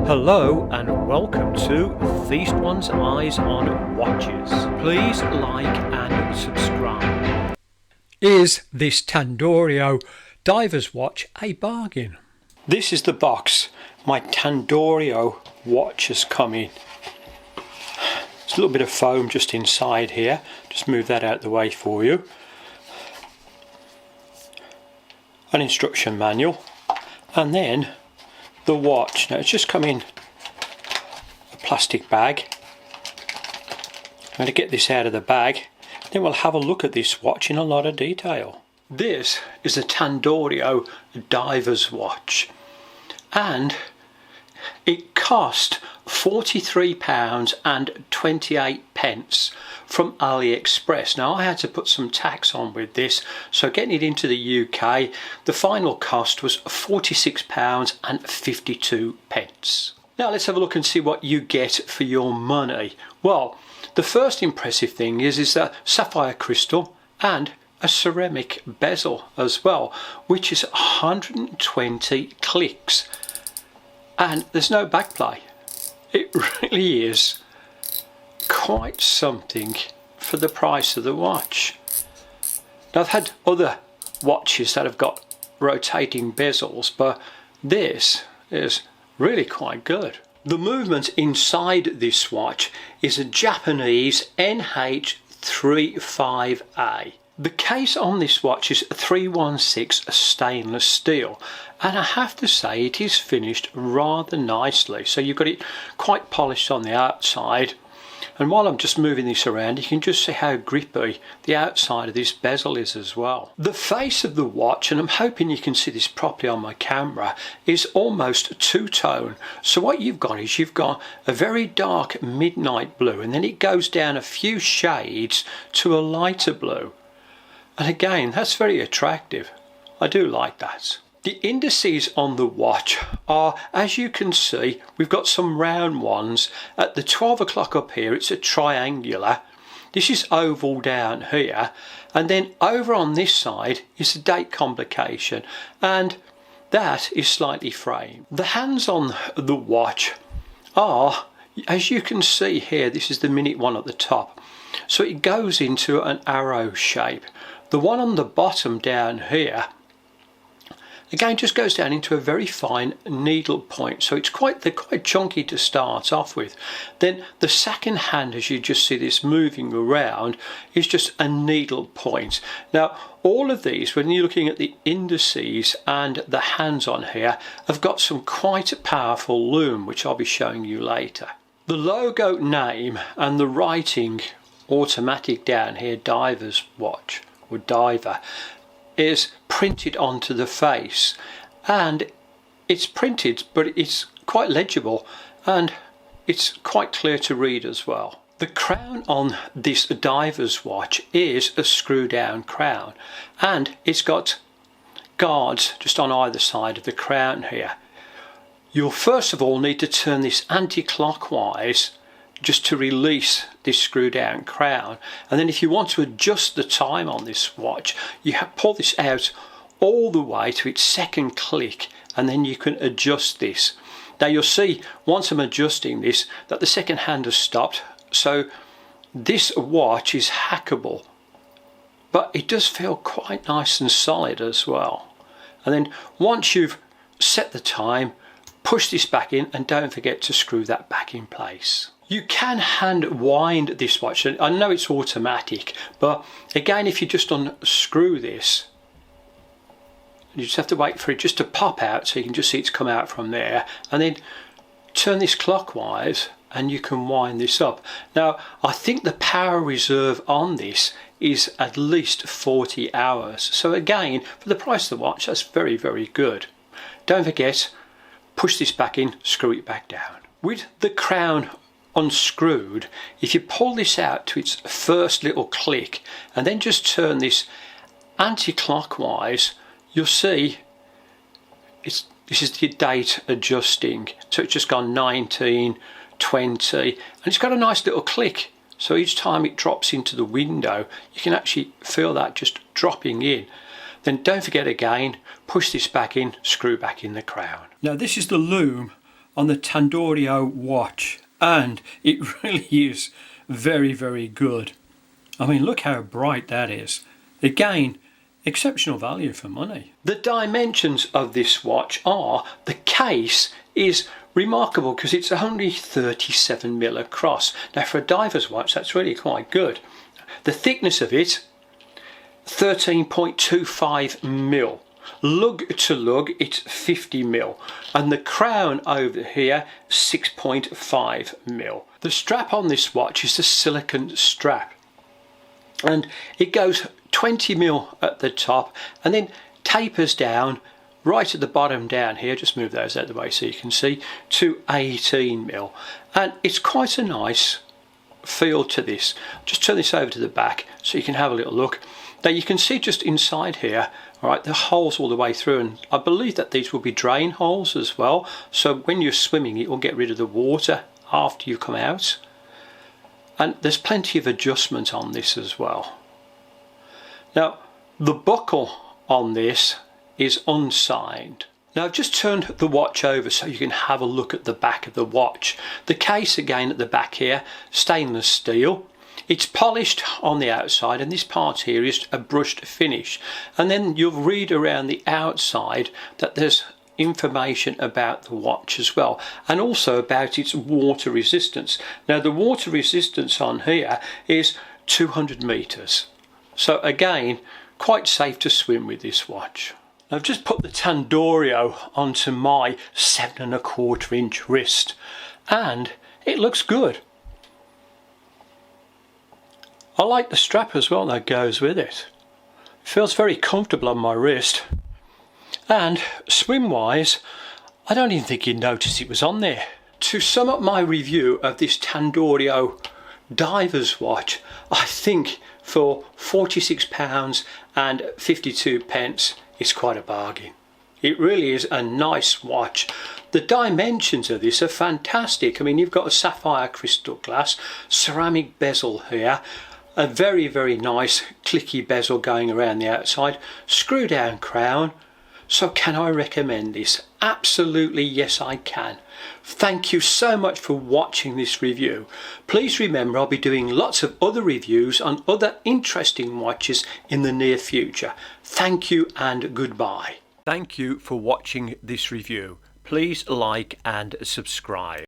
Hello and welcome to Feast One's Eyes on Watches. Please like and subscribe. Is this Tandorio diver's watch a bargain? This is the box my Tandorio watch has come in. There's a little bit of foam just inside here. Just move that out of the way for you. An instruction manual, and then the watch. Now it's just come in a plastic bag. I'm going to get this out of the bag, then we'll have a look at this watch in a lot of detail. This is a Tandorio diver's watch, and it cost £43.28 from AliExpress. Now I had to put some tax on with this, so getting it into the UK, the final cost was £46.52. Now let's have a look and see what you get for your money. Well, the first impressive thing is that sapphire crystal and a ceramic bezel as well, which is 120 clicks, and there's no backplay. It really is quite something for the price of the watch. Now, I've had other watches that have got rotating bezels, but this is really quite good. The movement inside this watch is a Japanese NH35A. The case on this watch is 316 stainless steel, and I have to say it is finished rather nicely. So you've got it quite polished on the outside, and while I'm just moving this around, you can just see how grippy the outside of this bezel is as well. The face of the watch, and I'm hoping you can see this properly on my camera, is almost two-tone. So what you've got is you've got a very dark midnight blue, and then it goes down a few shades to a lighter blue. And again, that's very attractive. I do like that. The indices on the watch are, as you can see, we've got some round ones. At the 12 o'clock up here, it's a triangular. This is oval down here. And then over on this side is a date complication. And that is slightly framed. The hands on the watch are, as you can see here, this is the minute one at the top. So it goes into an arrow shape. The one on the bottom down here, again, just goes down into a very fine needle point. So they're quite chunky to start off with. Then the second hand, as you just see this moving around, is just a needle point. Now, all of these, when you're looking at the indices and the hands on here, have got some quite powerful lume, which I'll be showing you later. The logo name and the writing automatic down here, diver's watch or diver, is printed onto the face, and it's printed but it's quite legible and it's quite clear to read as well. The crown on this diver's watch is a screw down crown, and it's got guards just on either side of the crown here. You'll first of all need to turn this anti-clockwise just to release this screw down crown, and then if you want to adjust the time on this watch, you pull this out all the way to its second click, and then you can adjust this. Now you'll see once I'm adjusting this that the second hand has stopped, so this watch is hackable, but it does feel quite nice and solid as well. And then once you've set the time, push this back in, and don't forget to screw that back in place. You can hand wind this watch. I know it's automatic, but again, if you just unscrew this, you just have to wait for it just to pop out, so you can just see it's come out from there, and then turn this clockwise and you can wind this up. Now, I think the power reserve on this is at least 40 hours. So again, for the price of the watch, that's very, very good. Don't forget, push this back in, screw it back down. With the crown unscrewed, if you pull this out to its first little click and then just turn this anti-clockwise, you'll see this is the date adjusting. So it's just gone 19, 20, and it's got a nice little click. So each time it drops into the window, you can actually feel that just dropping in. Then don't forget again, push this back in, screw back in the crown. Now this is the loom on the Tandorio watch, and it really is very, very good. I mean, look how bright that is. Again, exceptional value for money. The dimensions of this watch are, the case is remarkable because it's only 37mm across. Now for a diver's watch, that's really quite good. The thickness of it, 13.25mm. Lug to lug, it's 50mm, and the crown over here, 6.5mm. The strap on this watch is a silicone strap, and it goes 20mm at the top and then tapers down right at the bottom down here, just move those out of the way so you can see, to 18mm, and it's quite a nice feel to this. Just turn this over to the back so you can have a little look. Now you can see just inside here, all right, the holes all the way through, and I believe that these will be drain holes as well, so when you're swimming it will get rid of the water after you come out. And there's plenty of adjustment on this as well. Now the buckle on this is unsigned. Now I've just turned the watch over so you can have a look at the back of the watch. The case again at the back here, stainless steel. It's polished on the outside, and this part here is a brushed finish. And then you'll read around the outside that there's information about the watch as well, and also about its water resistance. Now the water resistance on here is 200 meters. So again, quite safe to swim with this watch. I've just put the Tandorio onto my 7¼ wrist, and it looks good. I like the strap as well that goes with it. It feels very comfortable on my wrist, and swim wise I don't even think you'd notice it was on there. To sum up my review of this Tandorio diver's watch, I think for £46.52 it's quite a bargain. It really is a nice watch. The dimensions of this are fantastic. I mean, you've got a sapphire crystal glass, ceramic bezel here, a very, very nice clicky bezel going around the outside, screw down crown. So can I recommend this? Absolutely yes, I can. Thank you so much for watching this review. Please remember I'll be doing lots of other reviews on other interesting watches in the near future. Thank you and goodbye. Thank you for watching this review. Please like and subscribe.